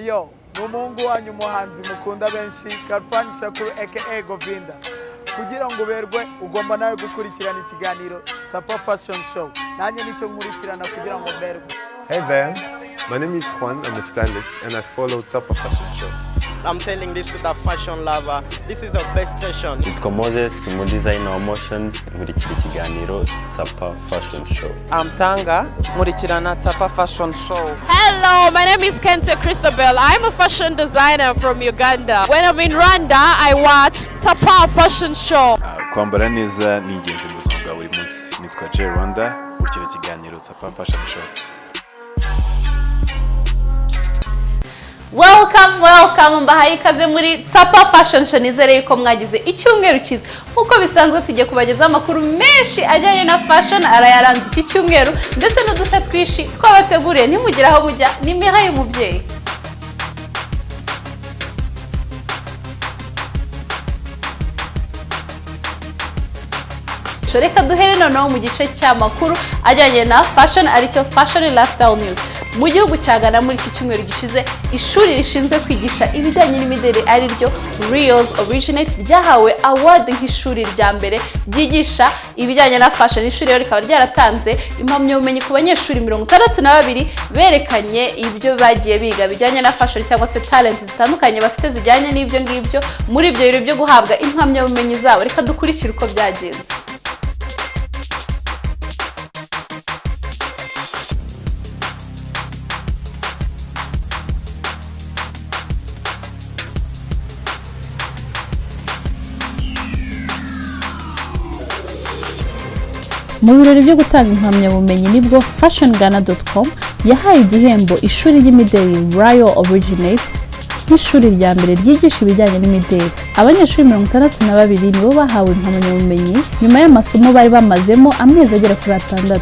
Eyo, n'umuhungu wanyu umuhanzi mukunda benshi Karfani Shakuru aka Govinda. Kugira ngo berwe ugomba nawe gukurikirana ikiganiro Tsapa Fashion Show. Nanjye nicyo nkurikirana kugira ngo berwe. Hey there, my name is Juan, I'm a stylist and I follow Tsapa Fashion Show. I'm telling this to the fashion lover. This is the best station. It's Moses, I'm designer emotions, nkurikira ikiganiro Tsapa Fashion Show. I'm Tanga, nkurikirana Tsapa Fashion Show. Hello, my name is Kente Christabel. I'm a fashion designer from Uganda. When I'm in Rwanda, I watch Tsapa Fashion Show. Kwambara neza ni ingenzi mu buzima bwa buri munsi. Nitwa Rwanda, nkurikira ikiganiro Tsapa Fashion Show. Welcome mbahaye ikaze muri Tsapa Fashion Show. Nizere yuko mwagize icyumweru cyiza. Nkuko bisanzwe tujye kubagezaho amakuru menshi ajyanye na fashion arayaranze iki cyumweru ndetse n'udushya twishi twabateguriye. Ntimugira aho mujya, ni Muri y'umubyeyi. Reka duhere noneho mu gice cy'amakuru ajyanye na fashion aricyo fashion lifestyle news. Mu gihugu cya Ghana muri iki cyumweru gishize ishuri rishinzwe kwigisha ibijyanye n'imideli ari ryo Reals Originate ryahawe award nk'ishuri rya mbere ryigisha ibijyanye na fashion. Ishuri rero rikaba ryaratanze impamyabumenyi ku banyeshuri 62 berekanye ibyo bagiye biga bijyanye na fashion cyangwa se talent zitandukanye bafite zijyanye n'ibyo ngibyo muri ibyo biro byo guhabwa impamyabumenyi zabo. Reka dukurikire uko byagenze. Mu birori byo gutanga impamyabumenyi nibwo fashionghana.com yahaye igihembo ishuri ry'imideli Real Originate nk'ishuri rya mbere ryigisha ibijyanye n'imideli. Abanyeshuri 62 nibo bahawe impamyabumenyi nyuma y'amasomo bari bamazemo amezi agera kuri 6.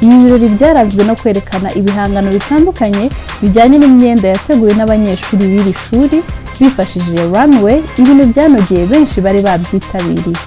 Ibi birori byarazwe no kwerekana ibihangano bitandukanye bijyanye n'imyenda yateguwe n'abanyeshuri b'iri shuri bifashishije runway. Ibintu byanogeye benshi bari babyitabiriye.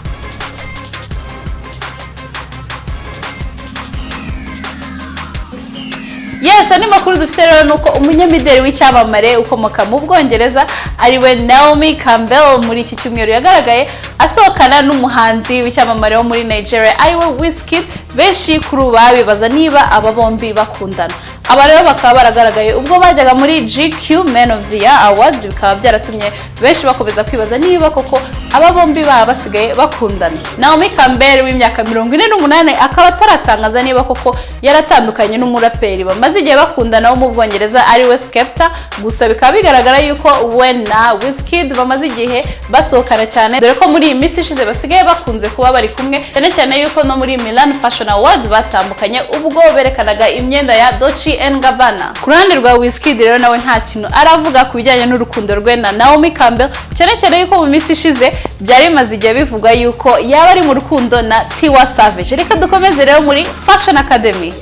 Yes, ani makuru dufite rero nuko umunyamideli w'icyamamare ukomoka mu Bwongereza ariwe Naomi Campbell muri iki cyumweru yagaragaye asohokana n'umuhanzi w'icyamamare wo muri Nigeria ariwe Uzwi. Beshi kuri babibaza niba aba bombi bakundana. Aba rero bakaba baragaragaye ubwo bajyaga muri GQ Men of the Year Awards, bikaba byaratumye benshi bakomeza kwibaza niba koko aba bombi baba basigaye bakundana. Naomi Campbell w'imyaka 48 akaba ataratangaza niba koko yaratandukanye n'umuraperi bamaze igihe bakundana wo mu Bwongereza ariwe Skepta. Gusa bikaba bigaragara yuko we na Uzwi bamaze igihe basohokana cyane, dore ko muri iyi minsi ishize basigaye bakunze kuba bari kumwe, cyane yuko no muri Milan Fashion Awards batambukanye ubwo berekanaga imyenda ya Dolce & Gabbana. Ku ruhande rwa Uzwi rero nawe nta kintu aravuga ku bijyanye n'urukundo rwe na Naomi Campbell, cyane yuko mu minsi ishize byari bimaze igihe bivugwa yuko yaba ari mu rukundo na Tiwa Savage. Reka dukomeze rero muri Fashion Academy.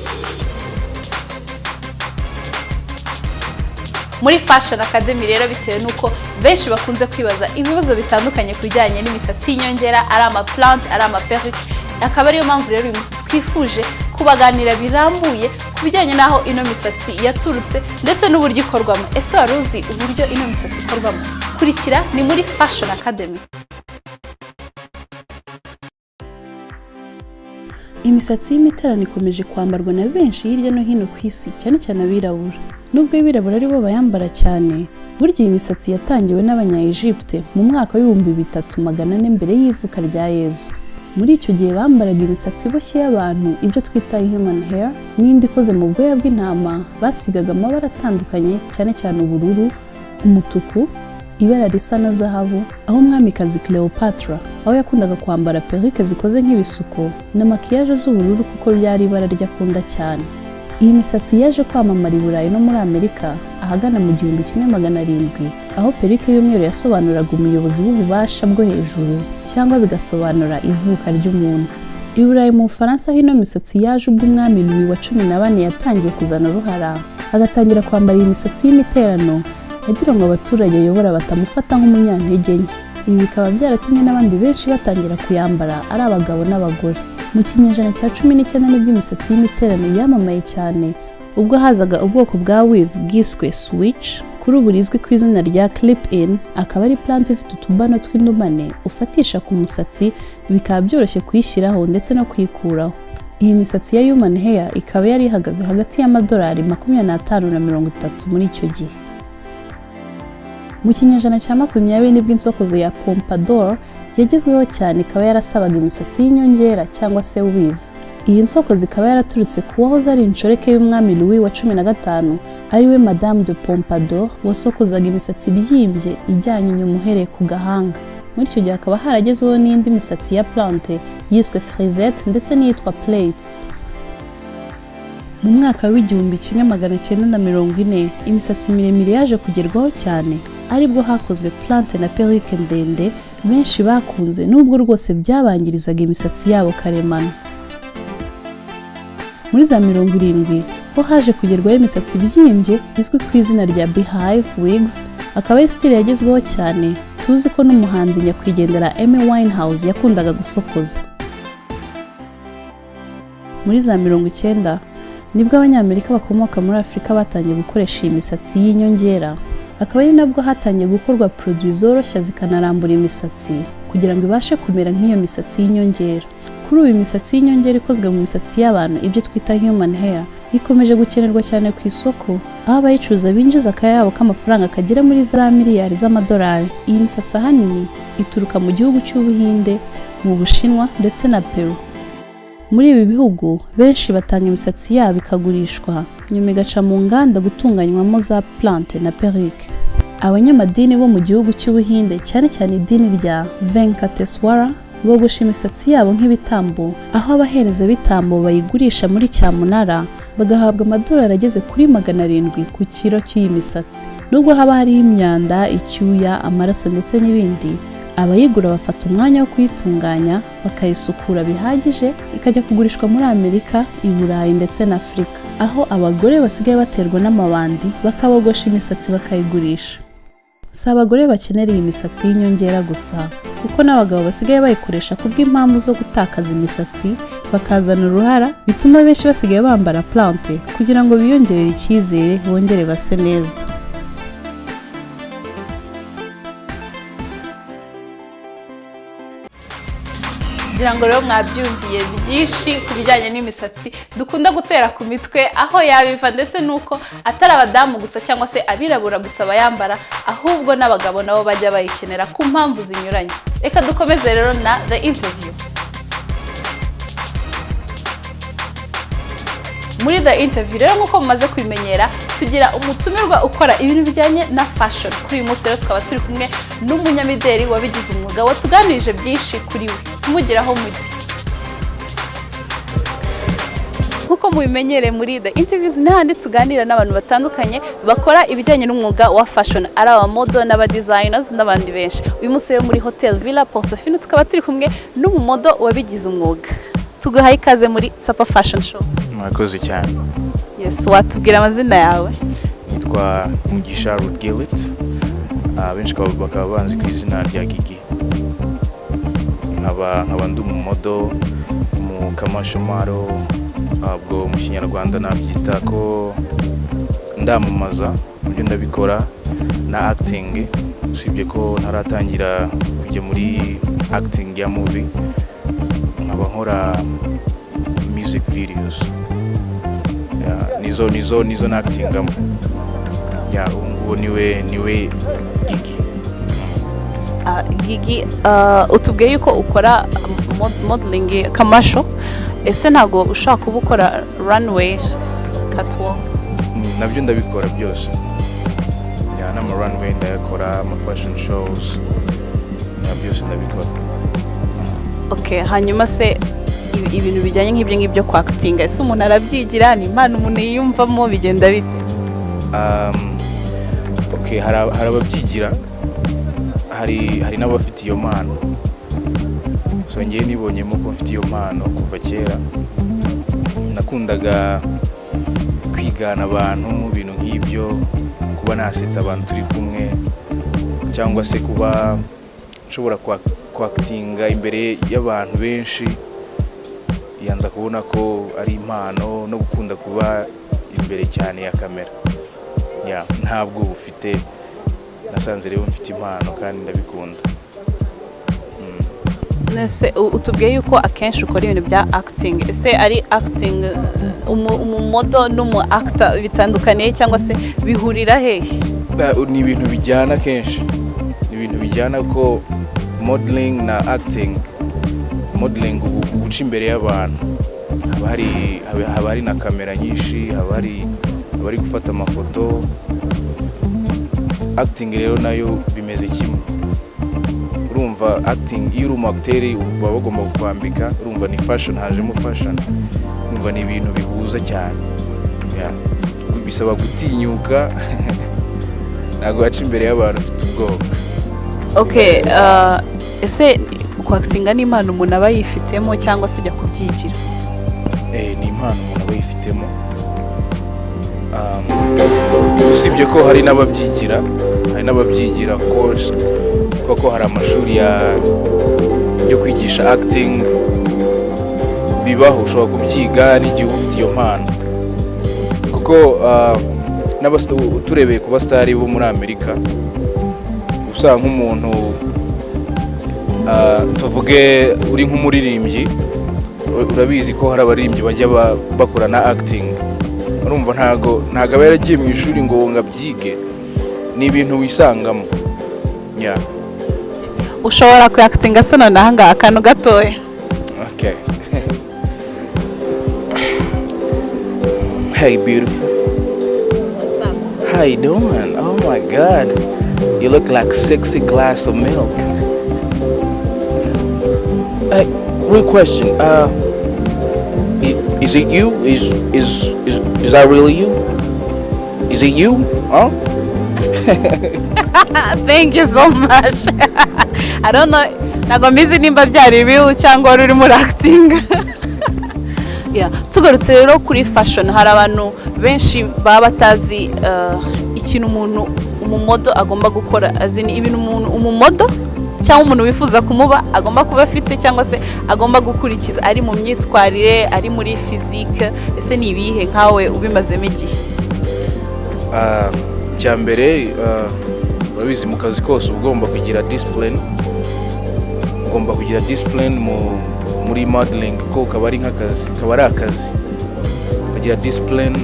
Muri Fashion Academy rero bitewe nuko benshi bakunze kwibaza ibibazo bitandukanye kujyanye n'imisatsi y'inyongera, ari ama plant, ari ama perruque. Akaba ariyo mpamvu rero uyu munsi twifuje kubaganira birambuye ku bijyanye naho ino misatsi yaturutse ndetse n'uburyo ikorwamo. Ese wari uzi uburyo ino misatsi ikorwamo? Kurikira ni muri Fashion Academy. Imisatsi y'imiterano ikomeje kwambarwa na benshi hirya no hino ku isi, cyane abirabura. Nubwo abirabura ari bo bayambara cyane, burya iyi misatsi yatangiwe n'abanya-Egypte mu mwaka wa 3400 mbere y'ivuka rya Yezu. Muri icyo gihe bambaraga imisatsi iboshye y'abantu, ibyo twita human hair, n'indi ikoze mu bwoya bw'intama. Basigaga amabara atandukanye, cyane ubururu, umutuku, ibara risa na zahabu, aho umwamikazi Cleopatra aho yakundaga kwambara perruque zikoze nk'ibisuko na makiyaje z'ubururu kuko ryari ibara ryakunda cyane. Iyi misatsi yaje kwamamara i Burayi no muri Amerika ahagana mu 1700, aho perruque y'umweru yasobanuraga umuyobozi w'ububasha bwo hejuru cyangwa bigasobanura ivuka ry'umuntu. I Burayi mu Bufaransa hino misatsi yaje ubwo umwami Louis wa 14 yatangiye kuzana uruhara agatangira kwambara imisatsi y'imiterano agira ngo abaturage ayobora batamufata nk'umunyantege nke. Ibi bikaba byaratumye n'abandi benshi batangira kuyambara ari abagabo n'abagore. Mu kinyejana cya 19 nibwo imisatsi y'imiterano yamamaye cyane ubwo hazaga ubwoko bwa weave bwiswe switch kuri ubu rizwi ku izina rya clip in, akaba ari plant ifite utubano tw'indumane ufatisha ku musatsi bikaba byoroshye kuyishyiraho ndetse no kuyikuraho. Iyi misatsi ya human hair ikaba yari ihagaze hagati y'amadolari 25 na 30 muri icyo gihe. Mu kinyejana cya 20 nibwo insokozo ya pompadour yagezweho cyane, ikaba yarasabaga imisatsi y'inyongera cyangwa se weave. Iyi nsokozo ikaba yaraturutse ku wahoze ari inshoreke y'umwami Louis wa 15 ariwe Madame de Pompadour wasokozaga imisatsi byimbye ijyanye inyuma uhereye ku gahanga. Muri icyo gihe akaba haragezweho n'indi misatsi ya plante yiswe frisette ndetse n'iyitwa plaits. Mu mwaka w'1940 imisatsi miremire yaje kugerwaho cyane, aribwo hakozwe plante na perruque ndende benshi bakunze nubwo rwose byabangirizaga imisatsi yabo karemano. Muri za 70 ho haje kugerwaho imisatsi byimbye izwi ku izina rya beehive wigs, akaba ari style yagezweho cyane tuzi ko n'umuhanzi nyakwigendera Amy Winehouse yakundaga gusokoza. Muri za 90 nibwo abanyamerika bakomoka muri Afurika batangiye gukoresha iyi misatsi y'inyongera, akaba ari nabwo hatangiye gukorwa produit zoroshya zikanarambura imisatsi kugira ngo ibashe kumera nk'iyo misatsi y'inyongera. Kuri ubu imisatsi y'inyongera ikozwe mu misatsi y'abantu ibyo twita human hair ikomeje gukenerwa cyane ku isoko, aho abayicuruza binjiza akayabo k'amafaranga kagera muri za miliyari z'amadolari. Iyi misatsi ahanini ituruka mu gihugu cy'Ubuhinde, mu Bushinwa ndetse na Peru. Muri ibi bihugu benshi batanga imisatsi yabo ikagurishwa nyuma igaca mu nganda gutunganywamo za plante na perruque. Abanyamadini bo mu gihugu cy'Ubuhinde cyane cyane idini rya Venkateswara bogosha imisatsi yabo nk'ibitambo, aho abahereza bitambo bayigurisha muri cyamunara bagahabwa amadolari ageze kuri 700 ku kiro cy'iyi misatsi. Nubwo haba hariho imyanda, icyuya, amaraso ndetse n'ibindi, abayigura bafata umwanya wo kuyitunganya bakayisukura bihagije ikajya kugurishwa muri Amerika, i Burayi ndetse na Afurika, aho abagore basigaye baterwa n'amabandi bakabogosha imisatsi bakayigurisha. Si abagore bakenera iyi misatsi y'inyongera gusa, kuko n'abagabo basigaye bayikoresha kubw'impamvu zo gutakaza imisatsi bakazana uruhara, bituma benshi basigaye bambara plante kugira ngo biyongerere icyizere bongere base neza. ngira ngo rero mwabyumviye byinshi ku bijyanye n'imisatsi dukunda gutera ku mitwe, aho yabiva ndetse nuko atari abadamu gusa cyangwa se abirabura gusa bayambara, ahubwo n'abagabo nabo bajya bayikenera ku mpamvu zinyuranye. Reka dukomeze rero na the interview. Muri the interview rero nk'uko mumaze kwimenyera tugira umutumirwa ukora ibintu bijyanye na fashion. Kuri uyu munsi rero tukaba turi kumwe n'umunyamideli wabigize umwuga watuganirije byinshi kuri we, kumugiraho mujye. Nk'uko mubimenyere muri the interviews n'ahandi tuganira n'abantu batandukanye bakora ibijyanye n'umwuga wa fashion, ari abamodo n'aba designers n'abandi benshi. Uyu munsi rero muri Hotel Villa Portofino tukaba turi kumwe n'umumodo wabigize umwuga. Tuguhaye ikaze muri Tsapa Fashion Show. Murakoze cyane. Yes, watubwira amazina yawe? Nitwa Mugisha Rudgilit. Benshi bakaba banzi ku izina rya Giggy. Nkaba ndi umumodo mu kamashomaro, abwo mu Kinyarwanda nabyita ko ndamamaza, ibyo ndabikora na acting, usibye ko ntaratangira kujya muri acting ya movie. Nkaba nkora music videos. Nizo na actingamo. Ubu niwe Giggy. Giggy, utubwiye yuko ukora modeling kamasho, ese ntago ushaka kuba ukora runway catwalk? Nabyo ndabikora byose. N'ama runway ndayakora, ama fashion shows, byose ndabikora. Okay, hanyuma se ibintu bijyanye nk'ibyo ngibyo kwa acting, ese umuntu arabyigira, ni impano umuntu yiyumvamo, bigenda bite? Okay, hari ababyigira, hari n'abafite iyo mpano. so ngiye nibonyemo ko mfite iyo mpano kuva kera. Nakundaga kwigana abantu mu bintu nk'ibyo, kuba nasetsa abantu turi kumwe, cyangwa se kuba nshobora kwakitinga imbere y'abantu benshi. Yanza kubona ko ari impano no gukunda kuba imbere cyane ya kamera. Ntabwo ufite, nasanze rero mfite impano kandi ndabikunda. Nese utubwiye yuko akenshi ukora ibintu bya acting. Ese ari acting umumodo n'umu actor bitandukaniye cyangwa se bihurira hehe? Ni ibintu bijyana kenshi. Ni ibintu bijyana ko modeling na acting. Modeling guca imbere y'abantu. Haba hari na kamera nyinshi, haba hari gufata amafoto. Acting rero nayo bimeze kimwe. Urumva acting iyo uri umacteur uba bagomba kwambika, urumva ni fashion, hajemo fashion. Urumva ni ibintu bihuza cyane. Bisaba gutinyuka ntabwo waca imbere y'abantu ufite ubwoba. Okay, ese kwactinga ni impano umuntu aba yifitemo cyangwa se ujya kubyigira? Ni impano umuntu aba yifitemo. Usibye ko hari n'ababyigira of course, kuko hari amashuri yo kwigisha acting bibaho, ushobora kubyiga n'igihe ufite iyo mpano. Kuko turebeye ku basitari bo muri Amerika, usanga nk'umuntu tuvuge uri nk'umuririmbyi, urabizi ko hari abaririmbyi bajya bakora na acting. Urumva ntago aba yaragiye mu ishuri ngo ngabyige, ni ibintu wisangamo. Ushobora kuactinga se nonaha ngaha akantu gatoya? Okay. Hey beautiful. What's up? How you doing? Oh my god. You look like 60 glass of milk. Hey, real question. Is it you? Is that really you? Is it you? Huh? Thank you so much. I don't know. Ntago mbizi nimba byari bibi cyangwa uri muri acting. Tugarutse rero kuri fashion, hari abantu benshi baba batazi ikintu umuntu umumodo agomba gukora. Azini ibintu umuntu umumodo cyangwa umuntu wifuza kumuba agomba kuba afite cyangwa se agomba gukurikiza, ari mu myitwarire, ari muri physique. Ese ni ibihe nkawe ubimazemo igihe? Cyambere urabizi mu kazi kose ugomba kugira discipline. Ugomba kugira discipline muri modeling, ko kaba ari nk'akazi, kaba ari akazi. Kugira discipline,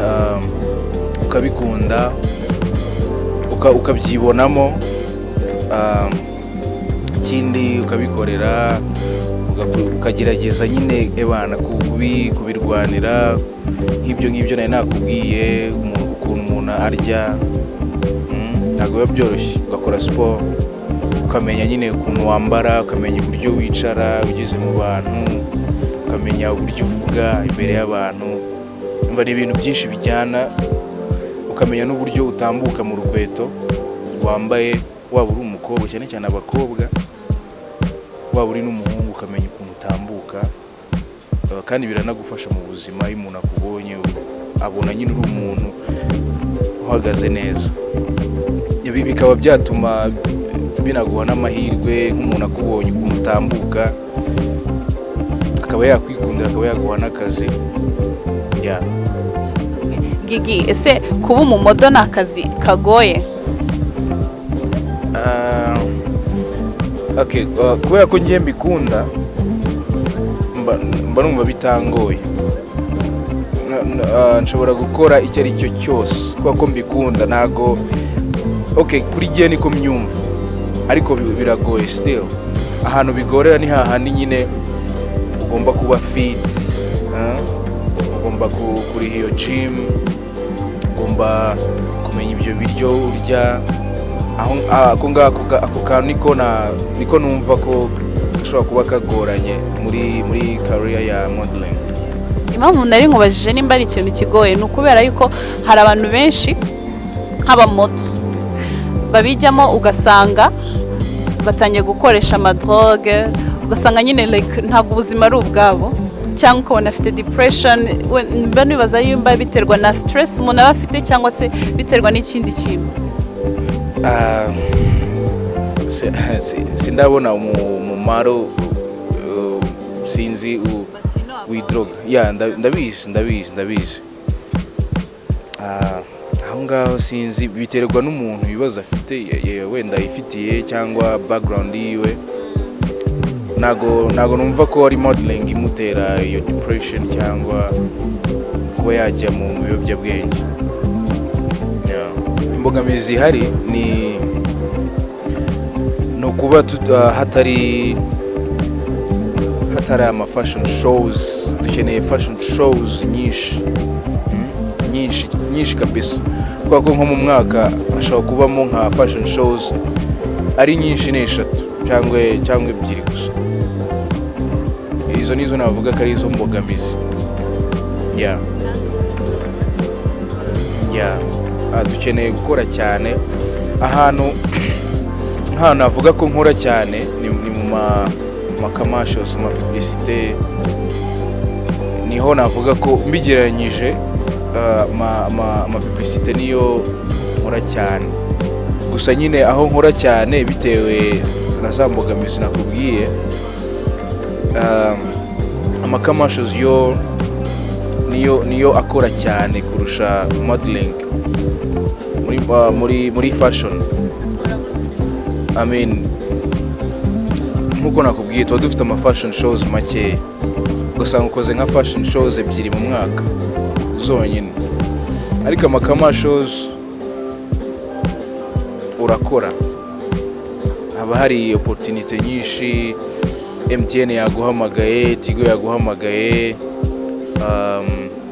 ukabikunda, ukabyibonamo, ikindi ukabikorera, ukagerageza nyine ebana kubirwanira. Nk'ibyo nari nakubwiye, ukuntu umuntu arya, ntabwo biba byoroshye. Ugakora sport, ukamenya nyine ukuntu wambara, ukamenya uburyo wicara ugeze mu bantu, ukamenya uburyo uvuga imbere y'abantu. Umva ni ibintu byinshi bijyana, ukamenya n'uburyo utambuka mu rukweto wambaye, waba uri umukobwa, cyane cyane abakobwa, waba uri n'umuhungu, ukamenya ukuntu utambuka. Kandi biranagufasha mu buzima. Iyo umuntu akubonye abona nyine uri umuntu uhagaze neza. Ibi bikaba byatuma binaguha n'amahirwe, nk'umuntu akubonye ukuntu utambuka akaba yakwikundira, akaba yaguha n'akazi. Giggy, ese kuba umumodo ni akazi kagoye? Kubera ko ngiye mbikunda, mba numva bitangoye. Nshobora gukora icyo ari cyo cyose kubera ko mbikunda. Ntago kuri gihe niko myumva, ariko biragoye still. Ahantu bigorera ni hahandi nyine ugomba kuba fit, ugomba kuriha iyo gym, ugomba kumenya ibyo biryo urya. Ako kantu niko numva ko gashobora kuba kagoranye muri career ya modeling. Impamvu nari nkubajije nimba ari ikintu kigoye ni ukubera yuko hari abantu benshi nk'abamodo babijyamo ugasanga batangiye gukoresha amadroge, ugasanga nyine like ntabwo ubuzima ari ubwabo cyangwa ukabona afite depression mba nibaza yumva biterwa na stress umuntu aba afite cyangwa se biterwa n'ikindi kintu. Sindabona umumaro sinzi w'idroga ndabizi aho ngaho sinzi biterwa n'umuntu ibibazo afite wenda yifitiye cyangwa background yiwe. Nago numva ko ari modeling imutera iyo depression cyangwa kuba yajya mu biyobyabwenge. Imbogamizi hari ni kuba hatari ama fashion shows. Dukeneye fashion shows nyinshi kabisa, kuko nko mu mwaka ashobora kubamo nka fashion shows ari nyinshi n'eshatu cyangwa ebyiri gusa. Izo nizo navuga ko ari izo mbogamizi. Dukeneye gukora cyane ahantu navuga ko nkora cyane ni mu commercials, mu publicité. Niho navuga ko mbigereranyije ama publicité niyo nkora cyane. Gusa nyine aho nkora cyane bitewe na za mbogamizi nakubwiye, ama commercials yo niyo akora cyane kurusha modeling muri fashion. I mean, nkuko nakubwiye tuba dufite ama fashion shows make, ugasanga ukoze nka fashion shows ebyiri mu mwaka zonyine, ariko ama commercials urakora, haba hari opportunity nyinshi. MTN yaguhamagaye, Tigo yaguhamagaye,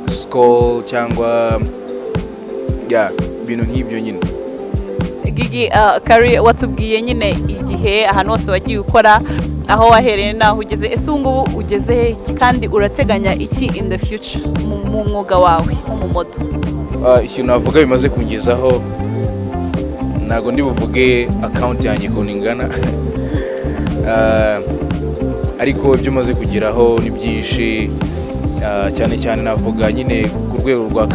Skoll cyangwa ibintu nk'ibyo nyine. Giggy, kari watubwiye nyine igihe ahantu hose wagiye ukora, aho wahereye naho ugeze, ese ubu ugeze kandi urateganya iki in the future mu mwuga wawe nk'umumodo? Ikintu navuga bimaze kungezaho, ntago ndi buvuge account yanjye ko ningana ariko ibyo maze kugeraho ni byinshi. Cyane navuga nyine ku rwego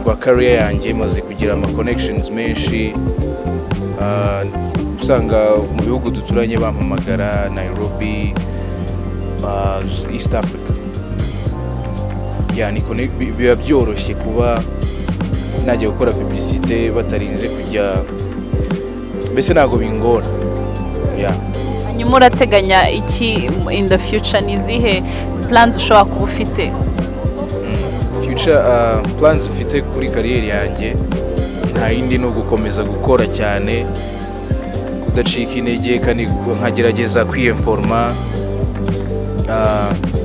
rwa career yanjye maze kugira ama connections menshi. Usanga mu bihugu duturanye bampamagara, Nairobi, East Africa. Biba byoroshye kuba najya gukora publicité batarinze kujya, mbese ntago bingora. Hanyuma urateganya iki in the future? Ni izihe plans ushobora kuba ufite? Future plans ufite kuri career yanjye nta yindi no gukomeza gukora cyane, kudacika intege, kandi nkagerageza kwiyinforma,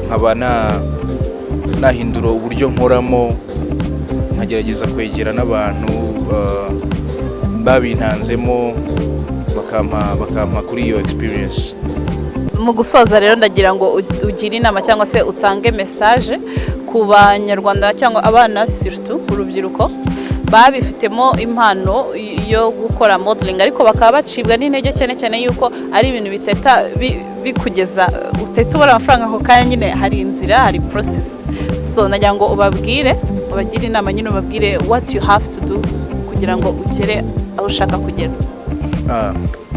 nkaba nahindura uburyo nkoramo, nkagerageza kwegera n'abantu babintanzemo bakampa kuri iyo experience. Mu gusoza rero ndagira ngo ugire inama cyangwa se utange message ku banyarwanda cyangwa abana surtout urubyiruko babifitemo impano yo gukora modeling, ariko bakaba bacibwa n'intege cyane yuko ari ibintu biteta bikugeza uteta ubara amafaranga ako kanya. Nyine hari inzira, hari process. So nagira ngo ubagire inama, nyine ubabwire what you have to do kugira ngo ugere aho ushaka kugera.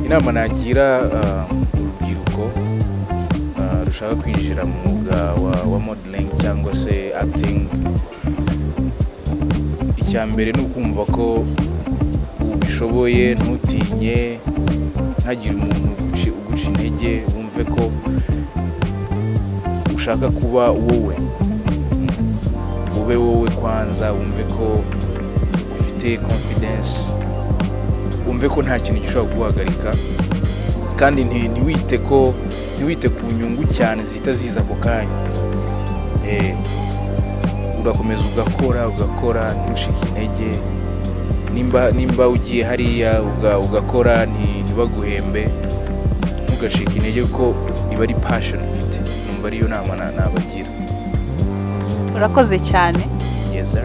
Inama nagira urubyiruko rushaka kwinjira mu mwuga wa modeling cyangwa se acting, icyambere ni ukumva ko ubishoboye, ntutinye, ntagire umuntu uguca intege, wumve ko ushaka kuba wowe, ube wowe kwanza, wumve ko ufite confidence, wumve ko nta kintu gishobora kuguhagarika, kandi ntiwite ku nyungu cyane zihita ziza ako kanya. Urakomeza ugakora ntushike intege. Nimba ugiye hariya ugakora ntibaguhembe, ntugashike intege kuko iba ari passion ufite. Numva ariyo nama nabagira. Urakoze cyane. Yes sir.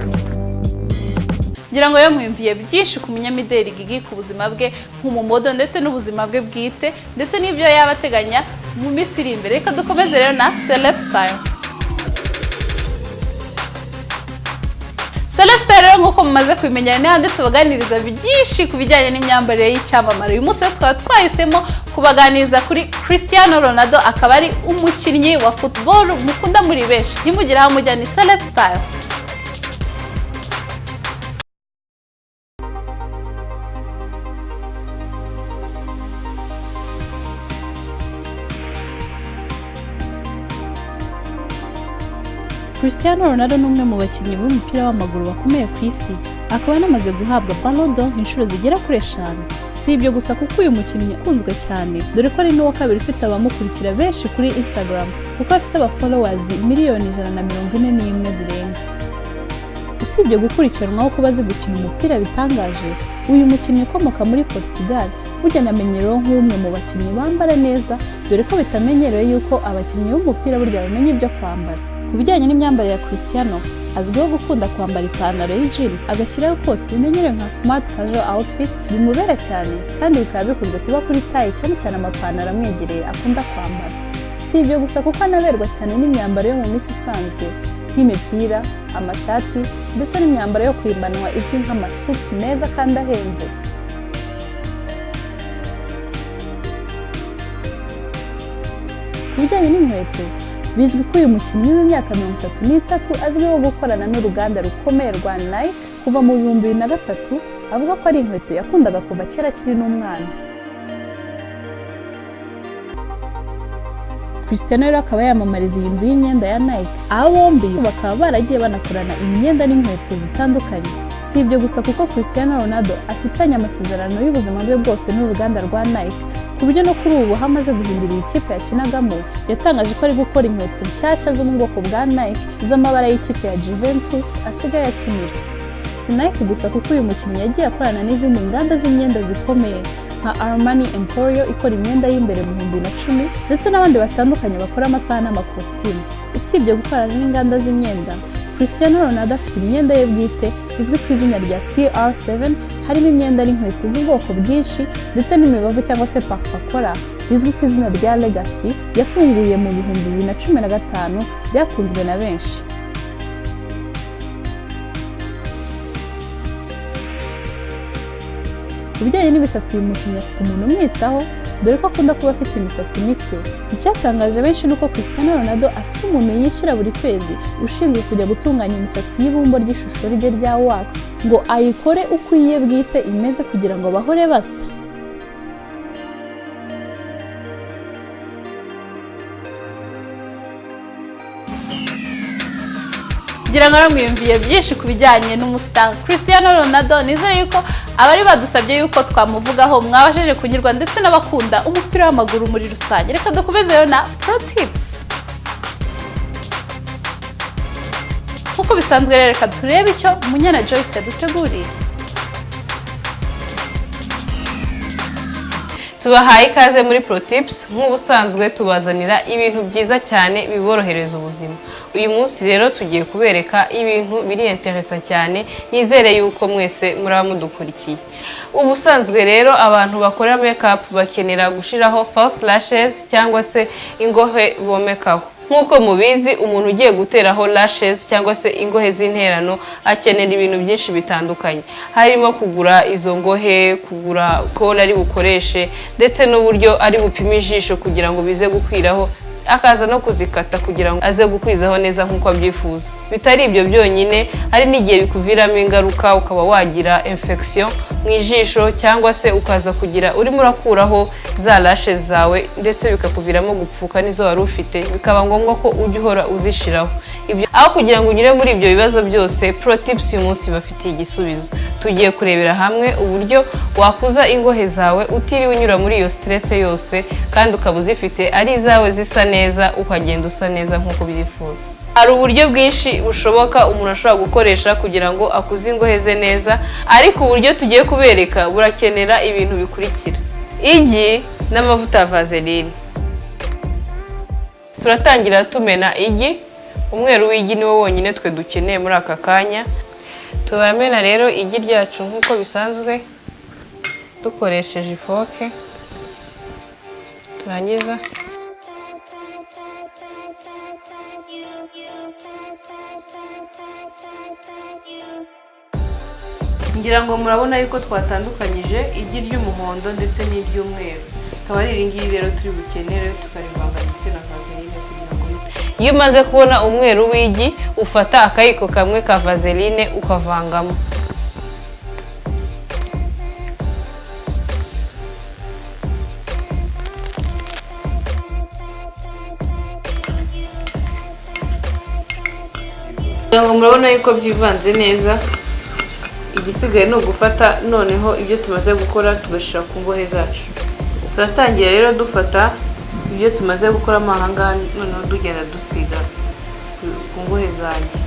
Ngira ngo yo mwimviye byinshi ku munyamideli Giggy, ku buzima bwe nk'umumodo ndetse n'ubuzima bwe bwite, ndetse n'ibyo yabateganya mu minsi iri imbere. Reka dukomeze rero na celeb style. Celeb style rero nk'uko mumaze kubimenya ni handi tubaganiriza byinshi ku bijyanye n'imyambarire y'icyamamare. Uyu munsi twaba twahisemo kubaganiriza kuri Christianno Ronaldo, akaba ari umukinnyi wa football mukunda muri beshi. Ntimugire aho mujya, ni celeb style. Christianno Ronaldo ni umwe mu bakinnyi b'umupira w'amaguru bakomeye ku isi, akaba anamaze guhabwa Ballon d'Or inshuro zigera kuri 5. Si ibyo gusa kuko uyu mukinnyi akunzwe cyane, dore ko ari n'uwa kabiri ufite abamukurikira benshi kuri Instagram, kuko afite followers miliyoni 141 zirenga. Usibye gukurikiranwaho kuba azi gukina umupira bitangaje, uyu mukinnyi ukomoka muri Portugal burya anamenyereweho nk'umwe mu bakinnyi bambara neza, dore ko bitamenyerewe yuko abakinnyi b'umupira burya bamenya ibyo kwambara. Ku bijyanye n'imyambarire ya Christianno, azwiho gukunda kwambara ipantaro y'jeans agashyiraho ikoti bimenyerewe nka smart casual outfit, bimubera cyane kandi bikaba bikunze kuba kuri taye, cyane cyane amapantaro amwegereye akunda kwambara. Si ibyo gusa kuko anaberwa cyane n'imyambaro yo mu minsi isanzwe nk'imipira, amashati ndetse n'imyambaro yo kurimbanwa izwi nk'amasuits meza kandi ahenze. Ku bijyanye n'inkweto, bizwi ko uyu mukinnyi w'imyaka 33 azwiho gukorana n'uruganda rukomeye rwa Nike kuva mu 2003, avuga ko ari inkweto yakundaga kuva kera akiri n'umwana. Christianno rero akaba yamamariza iyi nzu y'imyenda ya Nike, aho bombi bakaba baragiye banakorana imyenda n'inkweto zitandukanye. Si ibyo gusa kuko Christianno Ronaldo afitanye amasezerano y'ubuzima bwe bwose n'uruganda rwa Nike, ku buryo no kuri ubu hamaze guhindura ikipe yakinagamo, yatangaje ko ari gukora inkweto nshyashya zo mu bwoko bwa Nike z'amabara y'ikipe ya Juventus asigaye akinira. Si Nike gusa kuko uyu mukinnyi yagiye akorana n'izindi nganda z'imyenda zikomeye nka Armani Emporio ikora imyenda y'imbere mu 2010, ndetse n'abandi batandukanye bakora amasaha n'amakositimu. Usibye gukorana n'inganda z'imyenda, Christianno Ronaldo afite imyenda ye bwite izwi ku izina rya CR7, harimo imyenda n'inkweto z'ubwoko bwinshi ndetse n'imibavu cyangwa se parfum akora bizwi ku izina rya Legacy, yafunguye mu 2015, byakunzwe na benshi. Ku bijyanye n'imisatsi, uyu mukinnyi afite umuntu umwitaho, dore ko akunda kuba afite imisatsi mike. Icyatangaje benshi nuko Christianno Ronaldo afite umuntu yishyura buri kwezi ushinzwe kujya gutunganya imisatsi y'ibumba ry'ishusho rye rya wax, ngo ayikore uko iye bwite imeze kugira ngo bahore basa. Ngira ngo mwiyumviye byinshi ku bijyanye n'umustar Christianno Ronaldo. Nizere yuko abari badusabye yuko twamuvugaho mwabashije kunyurwa, ndetse n'abakunda umupira w'amaguru muri rusange. Reka dukomeze rero na pro tips. Kuko bisanzwe rero, reka turebe icyo Munyana Joyce yaduteguriye. Tubahaye ikaze muri Pro Tips. Nk'ubusanzwe tubazanira ibintu byiza cyane biborohereza ubuzima. Uyu munsi rero tugiye kubereka ibintu biri interesa cyane, nizere yuko mwese muraba mudukurikiye. Ubusanzwe rero abantu bakora makeup bakenera gushiraho false lashes cyangwa se ingohe bomekaho. Nk'uko mubizi, umuntu ugiye guteraho lashes cyangwa se ingohe z'interano akenera ibintu byinshi bitandukanye, harimo kugura izo ngohe, kugura kola ari bukoreshe, ndetse n'uburyo ari bupima ijisho kugira ngo bize gukwiraho, akaza no kuzikata kugira ngo aze gukwizaho neza nk'uko abyifuza. Bitari ibyo byonyine, hari n'igihe bikuviramo ingaruka, ukaba wagira infection mu ijisho cyangwa se ukaza kugira urimo urakuraho za lashes zawe, ndetse bikakuviramo gupfuka n'izo wari ufite, bikaba ngombwa ko ujya uhora uzishiraho. Ibyo aho kugira ngo unyure muri ibyo bibazo byose, Pro Tips uyu munsi bafitiye igisubizo. Tugiye kurebera hamwe uburyo wakuza ingohe zawe utiriwe unyura muri iyo stress yose, kandi ukaba uzifite ari zawe zisa neza, ukagenda usa neza nk'uko byifuza. Hari uburyo bwinshi bushoboka umuntu ashobora gukoresha kugira ngo akuze ingohe ze neza, ariko uburyo tugiye kubereka burakenera ibintu bikurikira: igi n'amavuta ya vaseline. Turatangira tumena igi. Umweru w'igi niwo wonyine twe dukeneye muri aka kanya. Turamena rero igi ryacu nk'uko bisanzwe dukoresheje ifoke. Turangiza ngira ngo murabona yuko twatandukanyije igi ry'umuhondo ndetse n'iry'umweru. Akaba ari iringiri rero turi bukenere tukarivanga ndetse na vaseline kugira ngo iyo umaze kubona umweru w'igi ufata akayiko kamwe ka vaseline ukavangamo. Murabona yuko byivanze neza, igisigaye ni ugufata noneho ibyo tumaze gukora tugashyira ku ngohe zacu. Turatangira rero dufata ibyo tumaze gukoramo aha ngaha noneho tugenda dusiga ku ngohe zanjye.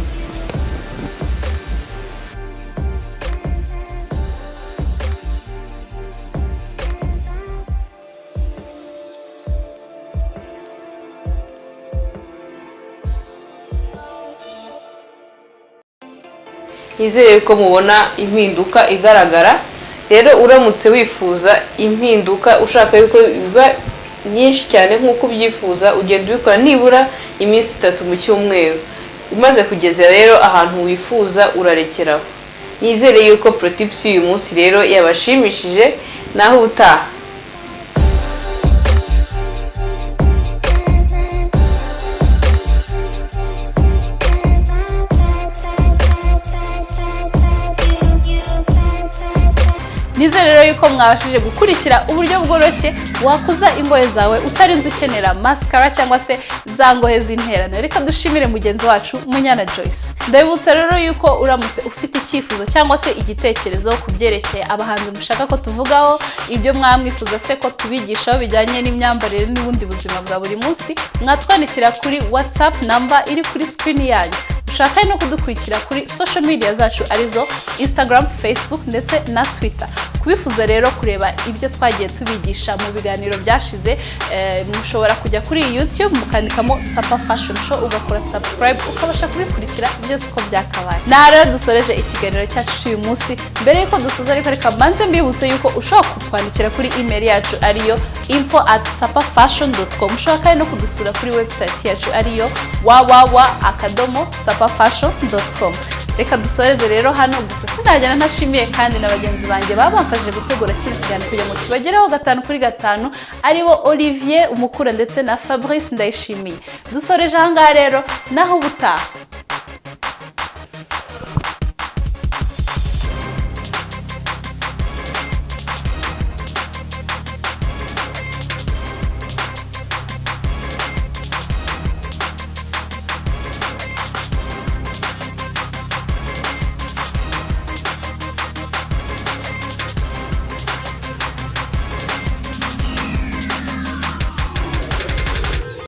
Nizere ko mubona impinduka igaragara. Rero uramutse wifuza impinduka ushaka yuko biba nyinshi cyane nk'uko ubyifuza, ugenda ubikora nibura iminsi 3 mu cyumweru. Umaze kugeza rero ahantu wifuza urarekeraho. Nizere yuko protips uyu munsi rero yabashimishije, naho utaha. Nizere rero yuko mwabashije gukurikira uburyo bworoshye wakuza ingohe zawe utarinze ukenera mascara cyangwa se za ngohe z'interano. Reka dushimire mugenzi wacu Munyana Joyce. Ndabibutsa rero yuko uramutse ufite icyifuzo cyangwa se igitekerezo kubyerekeye abahanzi mushaka ko tuvugaho, ibyo mwamwifuza se ko tubigishaho bijyanye n'imyambarire n'ubundi buzima bwa buri munsi, mwatwandikira kuri WhatsApp number iri kuri screen yanyu. Ushaka no kudukurikira kuri social media zacu arizo Instagram, Facebook ndetse na Twitter. Kubifuza rero kureba ibyo twagiye tubigisha mu biganiro byashize, mushobora kujya kuri YouTube mukandikamo Tsapa Fashion Show ugakora subscribe ukabasha kubikurikira byose uko byakabaye. Na rero dusoreje ikiganiro cyacu uyu munsi. Mbere yuko dusoza ariko reka manze mbibutse yuko ushobora kutwandikira kuri email yacu ariyo info@tsapafashion.com. Ushobora no kudusura kuri website yacu ariyo www.tsapafashion.com. Reka dusoreze rero hano, gusa sinajyana ntashimiye kandi na bagenzi banjye babafashije gutegura kino kiganiro kugira ngo kibageraho 5 kuri 5 aribo Olivier Umukura ndetse na Fabrice Ndayishimiye. Dusoreje aha ngaha rero naho ubutaha.